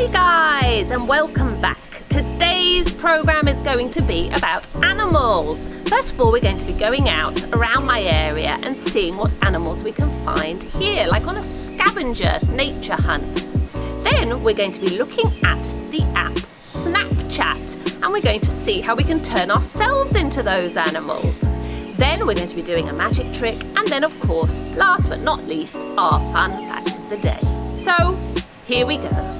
Hi guys, and welcome back. Today's program is going to be about animals. First of all, we're going to be going out around my area and seeing what animals we can find here, like on a scavenger nature hunt. Then we're going to be looking at the app Snapchat, and we're going to see how we can turn ourselves into those animals. Then we're going to be doing a magic trick, and then of course, last but not least, our fun fact of the day. So, here we go.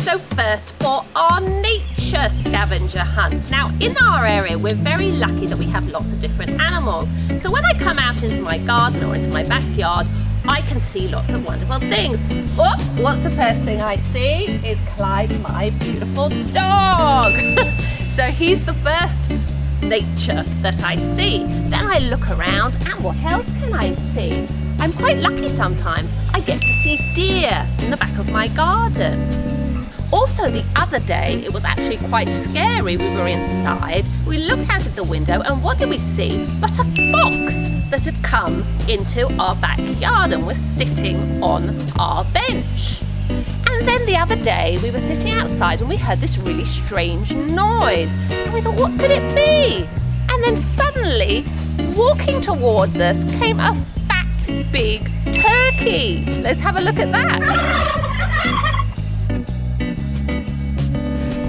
So first, for our nature scavenger hunt. Now, in our area, we're very lucky that we have lots of different animals. So when I come out into my garden or into my backyard, I can see lots of wonderful things. Oh, what's the first thing I see? Is Clyde, my beautiful dog. So he's the first nature that I see. Then I look around, and what else can I see? I'm quite lucky sometimes. I get to see deer in the back of my garden. Also, the other day, it was actually quite scary. We were inside, we looked out of the window, and what did we see but a fox that had come into our backyard and was sitting on our bench. And then the other day, we were sitting outside and we heard this really strange noise. And we thought, what could it be? And then suddenly, walking towards us came a fat, big turkey. Let's have a look at that.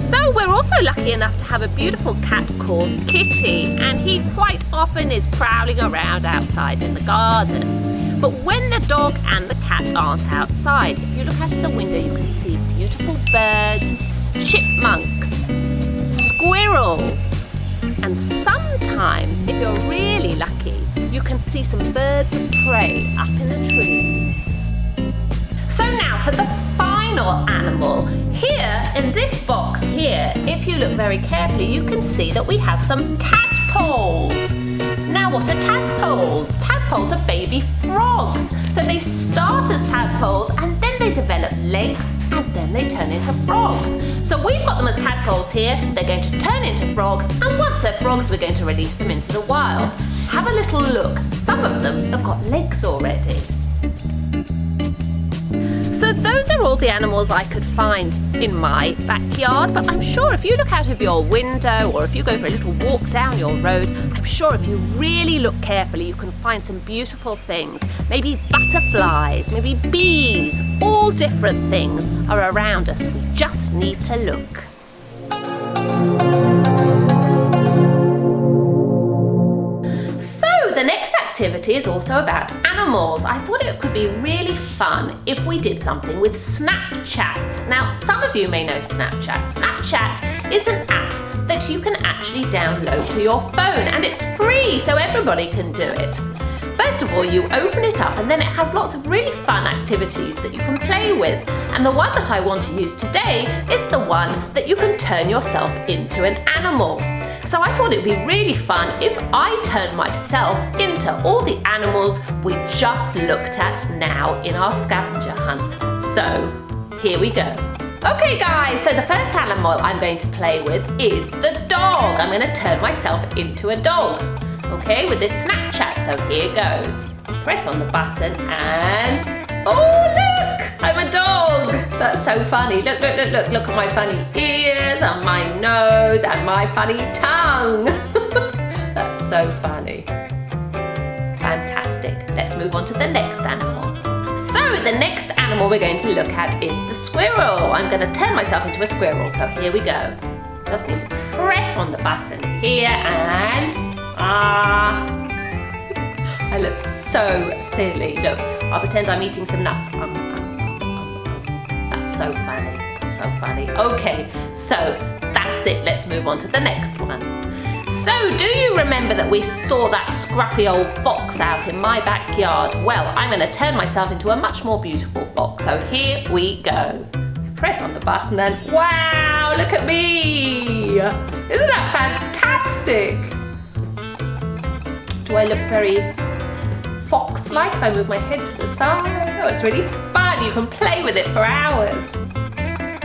So we're also lucky enough to have a beautiful cat called Kitty, and he quite often is prowling around outside in the garden. But when the dog and the cat aren't outside, if you look out of the window you can see beautiful birds, chipmunks, squirrels, and sometimes, if you're really lucky, you can see some birds of prey up in the trees. So now for the final animal. Here in this box here, if you look very carefully, you can see that we have some tadpoles. Now what are tadpoles? Tadpoles are baby frogs. So they start as tadpoles and then they develop legs and then they turn into frogs. So we've got them as tadpoles here. They're going to turn into frogs, and once they're frogs, we're going to release them into the wild. Have a little look. Some of them have got legs already. So those are all the animals I could find in my backyard, but I'm sure if you look out of your window or if you go for a little walk down your road, I'm sure if you really look carefully you can find some beautiful things. Maybe butterflies, maybe bees, all different things are around us. We just need to look. The next activity is also about animals. I thought it could be really fun if we did something with Snapchat. Now, some of you may know Snapchat. Snapchat is an app that you can actually download to your phone, and it's free, so everybody can do it. First of all, you open it up and then it has lots of really fun activities that you can play with. And the one that I want to use today is the one that you can turn yourself into an animal. So I thought it would be really fun if I turned myself into all the animals we just looked at now in our scavenger hunt. So here we go. Okay guys, so the first animal I'm going to play with is the dog. I'm going to turn myself into a dog. Okay, with this Snapchat, so here goes. Press on the button and, oh look, I'm a dog. That's so funny. Look at my funny ears and my nose and my funny tongue. That's so funny. Fantastic. Let's move on to the next animal. So the next animal we're going to look at is the squirrel. I'm going to turn myself into a squirrel, so here we go. Just need to press on the button here and... I look so silly. Look, I'll pretend I'm eating some nuts. That's so funny. So funny. Okay, so that's it. Let's move on to the next one. So, do you remember that we saw that scruffy old fox out in my backyard? Well, I'm going to turn myself into a much more beautiful fox. So here we go. Press on the button and wow, look at me. Isn't that fantastic? Do I look very fox-like if I move my head to the side? Oh, it's really fun. You can play with it for hours.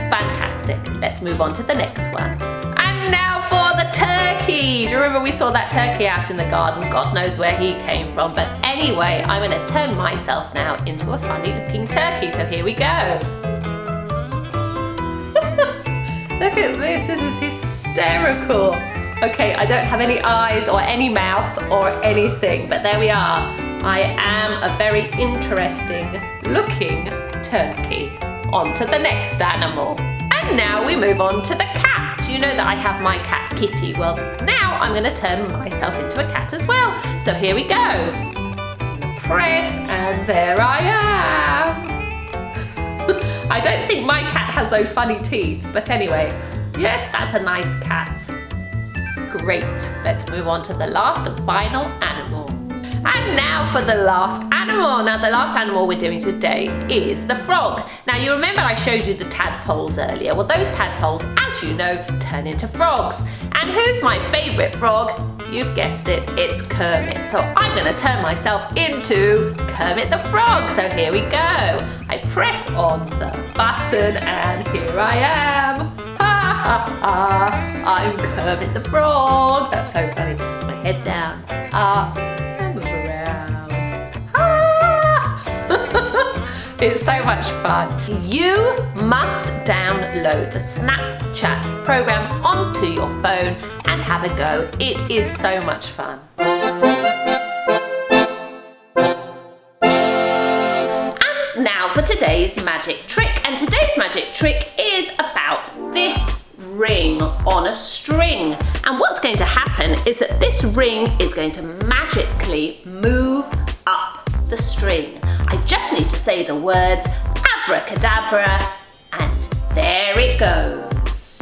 Fantastic. Let's move on to the next one. And now for the turkey. Do you remember we saw that turkey out in the garden? God knows where he came from. But anyway, I'm going to turn myself now into a funny looking turkey. So here we go. Look at this. This is hysterical. Okay, I don't have any eyes or any mouth or anything, but there we are. I am a very interesting looking turkey. On to the next animal. And now we move on to the cat. You know that I have my cat Kitty. Well, now I'm going to turn myself into a cat as well. So here we go. Press, and there I am. I don't think my cat has those funny teeth, but anyway, yes, that's a nice cat. Great, let's move on to the last and final animal. And now for the last animal. Now the last animal we're doing today is the frog. Now you remember I showed you the tadpoles earlier. Well, those tadpoles, as you know, turn into frogs. And who's my favourite frog? You've guessed it, it's Kermit. So I'm going to turn myself into Kermit the Frog. So here we go. I press on the button and here I am. Ha ha ha. I'm Kermit the Frog. That's so funny. My head down. And move around. It's so much fun. You must download the Snapchat program onto your phone and have a go. It is so much fun. And now for today's magic trick. And today's magic trick is about this ring on a string. And what's going to happen is that this ring is going to magically move up the string. I just need to say the words abracadabra, and there it goes.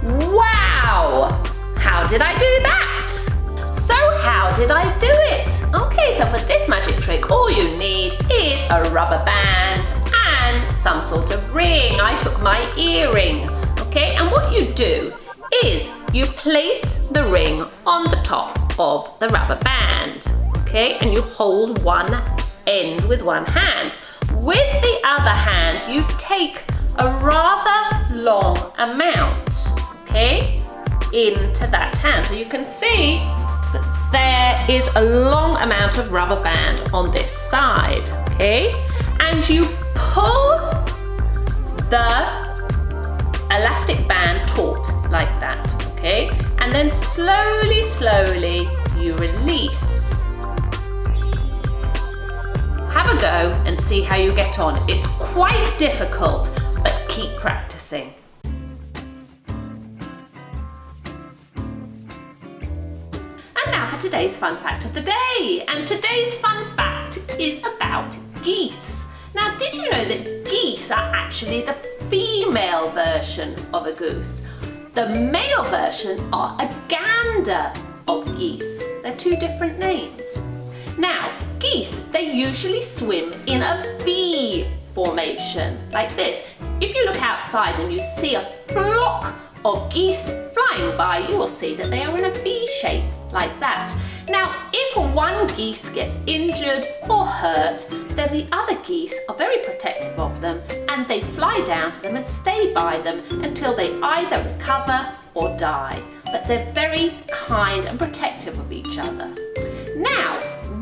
Wow! How did I do that? So how did I do it? Okay, so for this magic trick, all you need is a rubber band and some sort of ring. I took my earring, okay? And what you do is you place the ring on the top of the rubber band, okay? And you hold one end with one hand. With the other hand, you take a rather long amount, okay, into that hand. So you can see that there is a long amount of rubber band on this side, okay? And you pull the elastic band taut like that, okay? And then slowly, slowly you release. Have a go and see how you get on. It's quite difficult, but keep practicing. And now for today's fun fact of the day. And today's fun fact is about geese. Now, did you know that geese are actually the female version of a goose? The male version are a gander of geese. They're two different names. Now, geese, they usually swim in a V formation, like this. If you look outside and you see a flock of geese flying by, you will see that they are in a V shape, like that. Now, if one geese gets injured or hurt, then the other geese are very protective of them and they fly down to them and stay by them until they either recover or die. But they're very kind and protective of each other. Now,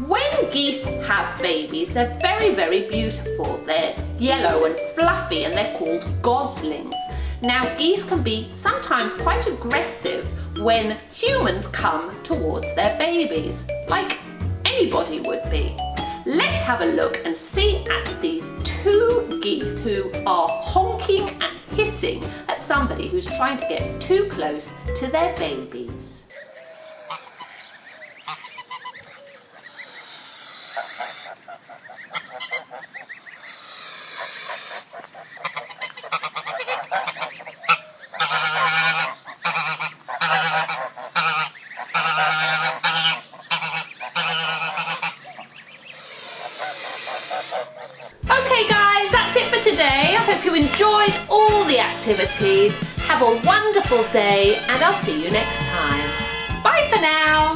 when geese have babies, they're very, very beautiful. They're yellow and fluffy and they're called goslings. Now, geese can be sometimes quite aggressive when humans come towards their babies, like anybody would be. Let's have a look and see at these two geese who are honking and hissing at somebody who's trying to get too close to their babies. Okay guys, that's it for today. I hope you enjoyed all the activities. Have a wonderful day and I'll see you next time. Bye for now.